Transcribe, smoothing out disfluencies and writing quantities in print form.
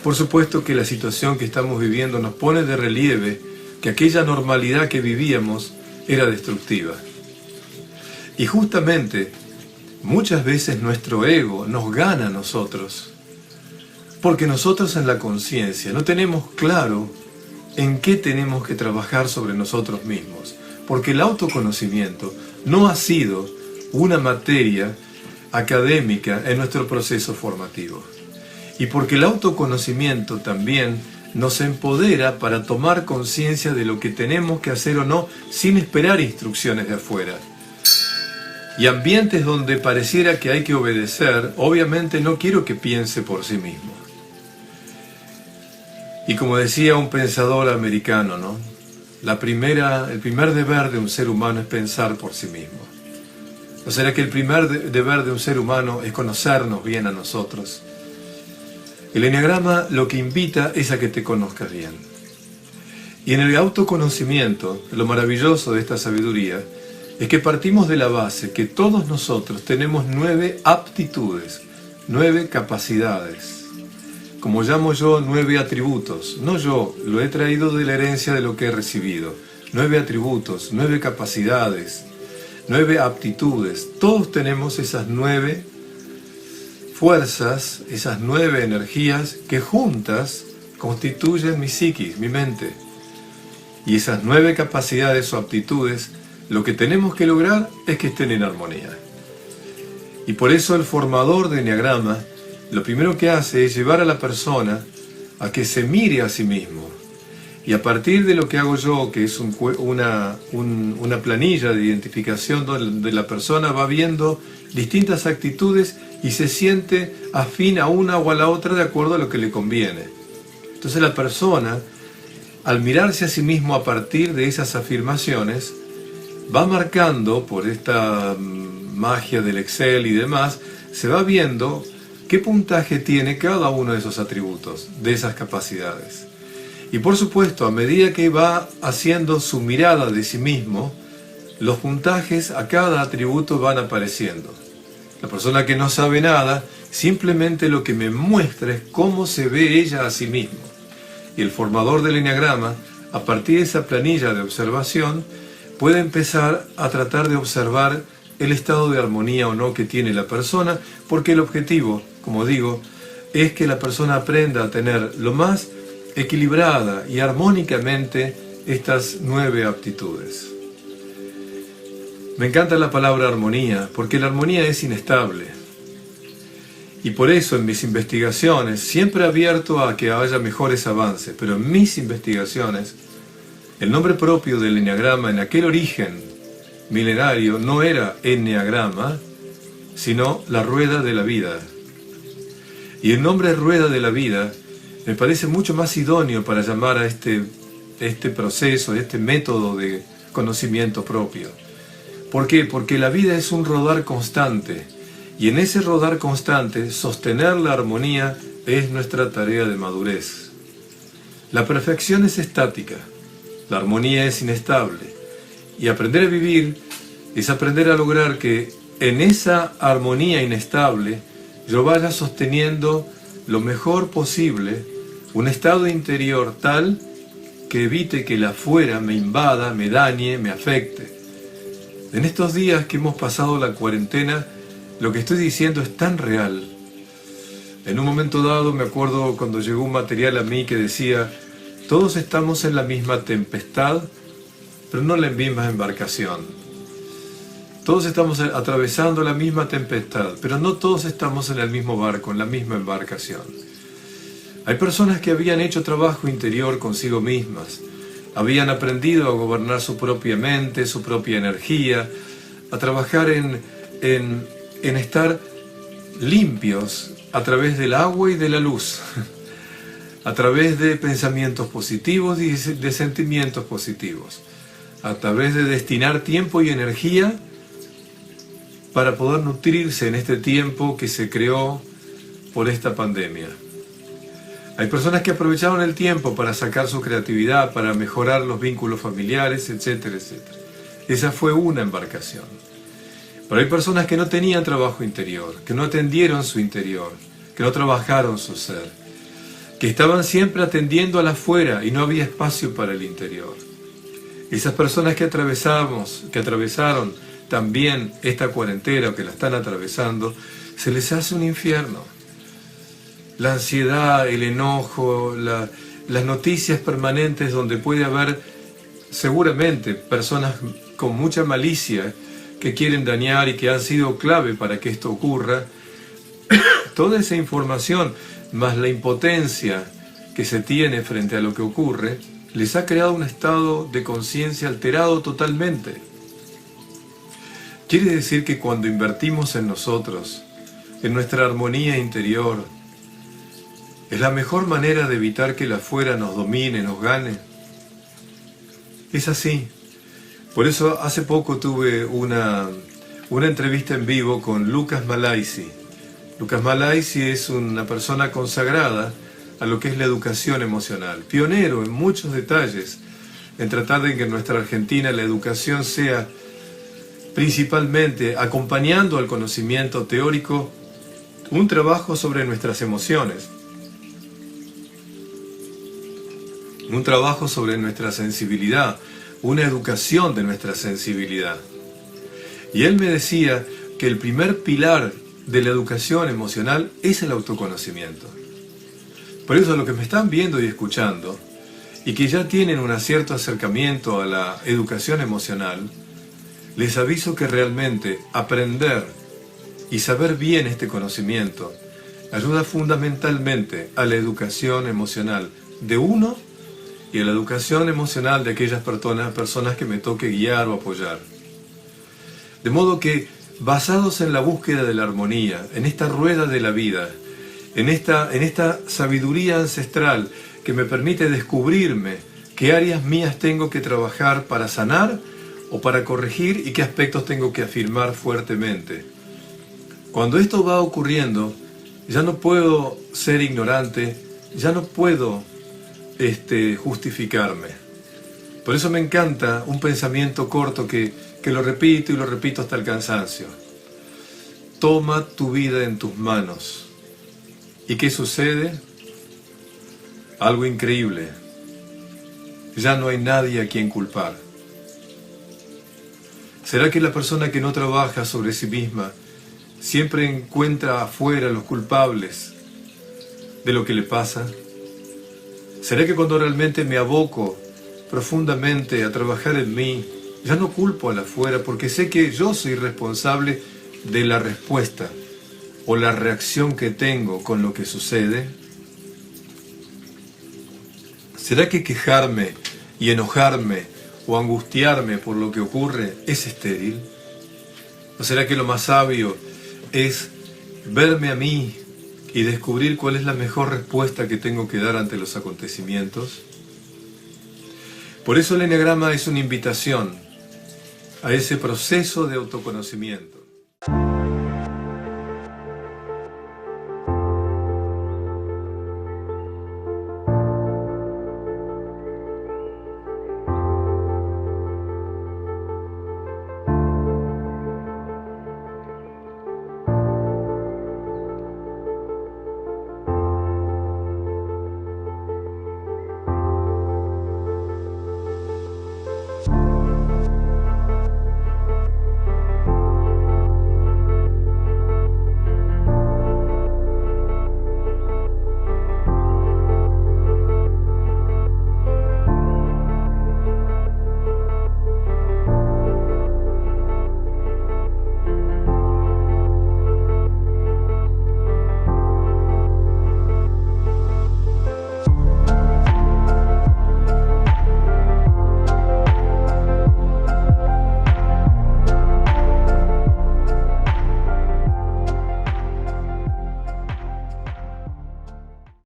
Por supuesto que la situación que estamos viviendo nos pone de relieve que aquella normalidad que vivíamos era destructiva. Y justamente, muchas veces nuestro ego nos gana a nosotros, porque nosotros en la conciencia no tenemos claro en qué tenemos que trabajar sobre nosotros mismos, porque el autoconocimiento no ha sido una materia académica en nuestro proceso formativo. Y porque el autoconocimiento también nos empodera para tomar conciencia de lo que tenemos que hacer o no, sin esperar instrucciones de afuera. Y ambientes donde pareciera que hay que obedecer, obviamente no quiero que piense por sí mismo. Y como decía un pensador americano, ¿no? El primer deber de un ser humano es pensar por sí mismo. ¿No será que el primer deber de un ser humano es conocernos bien a nosotros? El Enneagrama lo que invita es a que te conozcas bien. Y en el autoconocimiento, lo maravilloso de esta sabiduría, es que partimos de la base que todos nosotros tenemos 9 aptitudes, 9 capacidades. Como llamo yo, 9 atributos. No yo, lo he traído de la herencia de lo que he recibido. 9 atributos, 9 capacidades, 9 aptitudes. Todos tenemos esas 9 fuerzas, esas 9 energías que juntas constituyen mi psiquis, mi mente. Y esas 9 capacidades o aptitudes, lo que tenemos que lograr es que estén en armonía. Y por eso el formador de Enneagrama, lo primero que hace es llevar a la persona a que se mire a sí mismo. Y a partir de lo que hago yo, que es una planilla de identificación donde la persona va viendo distintas actitudes y se siente afín a una o a la otra de acuerdo a lo que le conviene. Entonces la persona, al mirarse a sí mismo a partir de esas afirmaciones, va marcando por esta magia del Excel y demás, se va viendo qué puntaje tiene cada uno de esos atributos, de esas capacidades. Y por supuesto, a medida que va haciendo su mirada de sí mismo, los puntajes a cada atributo van apareciendo. La persona que no sabe nada, simplemente lo que me muestra es cómo se ve ella a sí mismo. Y el formador del Enneagrama, a partir de esa planilla de observación, puede empezar a tratar de observar el estado de armonía o no que tiene la persona, porque el objetivo, como digo, es que la persona aprenda a tener lo más equilibrada y armónicamente estas 9 aptitudes. Me encanta la palabra armonía, porque la armonía es inestable. Y por eso en mis investigaciones, siempre abierto a que haya mejores avances, pero en mis investigaciones, el nombre propio del Enneagrama en aquel origen milenario no era Enneagrama, sino la rueda de la vida. Y el nombre rueda de la vida me parece mucho más idóneo para llamar a este proceso, este método de conocimiento propio. ¿Por qué? Porque la vida es un rodar constante, y en ese rodar constante, sostener la armonía es nuestra tarea de madurez. La perfección es estática, la armonía es inestable, y aprender a vivir es aprender a lograr que en esa armonía inestable yo vaya sosteniendo lo mejor posible un estado interior tal que evite que el afuera me invada, me dañe, me afecte. En estos días que hemos pasado la cuarentena, lo que estoy diciendo es tan real. En un momento dado me acuerdo cuando llegó un material a mí que decía: todos estamos en la misma tempestad, pero no en la misma embarcación. Todos estamos atravesando la misma tempestad, pero no todos estamos en el mismo barco, en la misma embarcación. Hay personas que habían hecho trabajo interior consigo mismas, habían aprendido a gobernar su propia mente, su propia energía, a trabajar en estar limpios a través del agua y de la luz, a través de pensamientos positivos y de sentimientos positivos, a través de destinar tiempo y energía para poder nutrirse en este tiempo que se creó por esta pandemia. Hay personas que aprovecharon el tiempo para sacar su creatividad, para mejorar los vínculos familiares, etcétera, etcétera. Esa fue una embarcación. Pero hay personas que no tenían trabajo interior, que no atendieron su interior, que no trabajaron su ser, que estaban siempre atendiendo al afuera y no había espacio para el interior. Esas personas que atravesaron también esta cuarentena o que la están atravesando, se les hace un infierno. La ansiedad, el enojo, las noticias permanentes donde puede haber seguramente personas con mucha malicia que quieren dañar y que han sido clave para que esto ocurra. Toda esa información, más la impotencia que se tiene frente a lo que ocurre, les ha creado un estado de conciencia alterado totalmente. Quiere decir que cuando invertimos en nosotros, en nuestra armonía interior, es la mejor manera de evitar que el afuera nos domine, nos gane. Es así. Por eso hace poco tuve una entrevista en vivo con Lucas Malaisi. Lucas Malaisi es una persona consagrada a lo que es la educación emocional, pionero en muchos detalles, en tratar de que en nuestra Argentina la educación sea principalmente, acompañando al conocimiento teórico, un trabajo sobre nuestras emociones, un trabajo sobre nuestra sensibilidad, una educación de nuestra sensibilidad. Y él me decía que el primer pilar de la educación emocional es el autoconocimiento. Por eso los que me están viendo y escuchando, y que ya tienen un cierto acercamiento a la educación emocional, les aviso que realmente aprender y saber bien este conocimiento ayuda fundamentalmente a la educación emocional de uno y a la educación emocional de aquellas personas que me toque guiar o apoyar. De modo que, basados en la búsqueda de la armonía, en esta rueda de la vida, en esta sabiduría ancestral que me permite descubrirme qué áreas mías tengo que trabajar para sanar o para corregir y qué aspectos tengo que afirmar fuertemente. Cuando esto va ocurriendo, ya no puedo ser ignorante, ya no puedo justificarme. Por eso me encanta un pensamiento corto que lo repito y lo repito hasta el cansancio. Toma tu vida en tus manos. ¿Y qué sucede? Algo increíble. Ya no hay nadie a quien culpar. ¿Será que la persona que no trabaja sobre sí misma siempre encuentra afuera los culpables de lo que le pasa? ¿Será que cuando realmente me aboco profundamente a trabajar en mí, ya no culpo al afuera porque sé que yo soy responsable de la respuesta o la reacción que tengo con lo que sucede? ¿Será que quejarme y enojarme o angustiarme por lo que ocurre es estéril? ¿O será que lo más sabio es verme a mí y descubrir cuál es la mejor respuesta que tengo que dar ante los acontecimientos? Por eso el Eneagrama es una invitación a ese proceso de autoconocimiento.